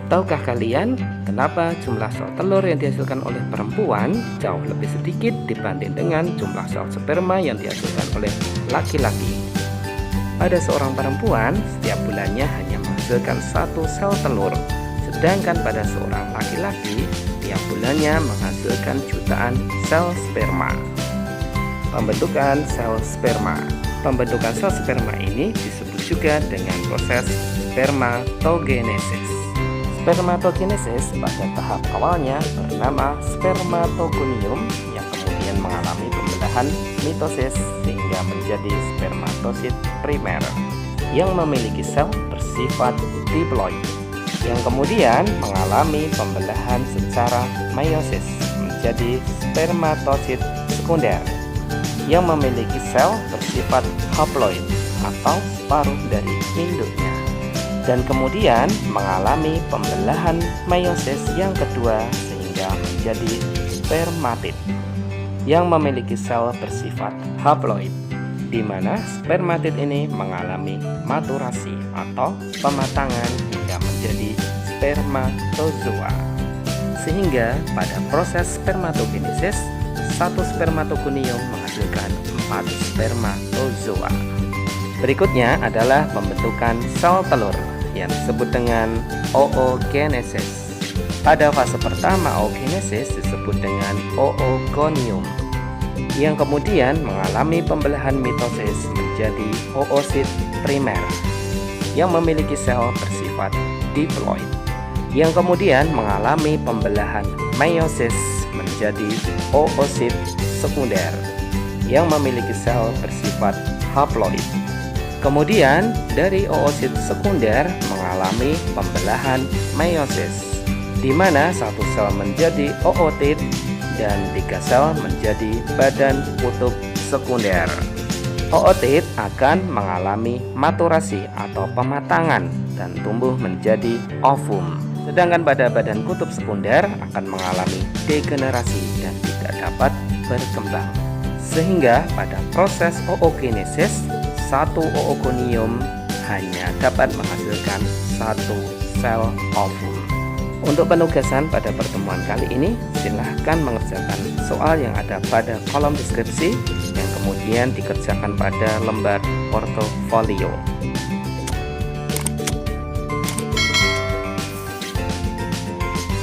Tahukah kalian kenapa jumlah sel telur yang dihasilkan oleh perempuan jauh lebih sedikit dibanding dengan jumlah sel sperma yang dihasilkan oleh laki-laki? Pada seorang perempuan, setiap bulannya hanya menghasilkan 1 sel telur, sedangkan pada seorang laki-laki, tiap bulannya menghasilkan jutaan sel sperma. Pembentukan sel sperma. Pembentukan sel sperma ini disebut juga dengan proses spermatogenesis. Spermatogenesis pada tahap awalnya bernama spermatogonium yang kemudian mengalami pembedahan mitosis sehingga menjadi spermatosit primer yang memiliki sel bersifat diploid yang kemudian mengalami pembelahan secara meiosis menjadi spermatosit sekunder yang memiliki sel bersifat haploid atau separuh dari induknya, dan kemudian mengalami pembelahan meiosis yang kedua sehingga menjadi spermatid yang memiliki sel bersifat haploid, di mana spermatid ini mengalami maturasi atau pematangan hingga menjadi spermatozoa. Sehingga pada proses spermatogenesis, 1 spermatogonium menghasilkan 4 spermatozoa. Berikutnya adalah pembentukan sel telur yang disebut dengan oogenesis. Pada fase pertama oogenesis disebut dengan oogonium yang kemudian mengalami pembelahan mitosis menjadi oosit primer yang memiliki sel bersifat diploid yang kemudian mengalami pembelahan meiosis menjadi oosit sekunder yang memiliki sel bersifat haploid. Kemudian dari oosit sekunder mengalami pembelahan meiosis, di mana 1 sel menjadi ootid dan 3 sel menjadi badan kutub sekunder. Ootid akan mengalami maturasi atau pematangan dan tumbuh menjadi ovum, sedangkan pada badan kutub sekunder akan mengalami degenerasi dan tidak dapat berkembang. Sehingga pada proses oogenesis, 1 oogonium hanya dapat menghasilkan 1 sel ovum. Untuk penugasan pada pertemuan kali ini, silahkan mengerjakan soal yang ada pada kolom deskripsi yang kemudian dikerjakan pada lembar portofolio.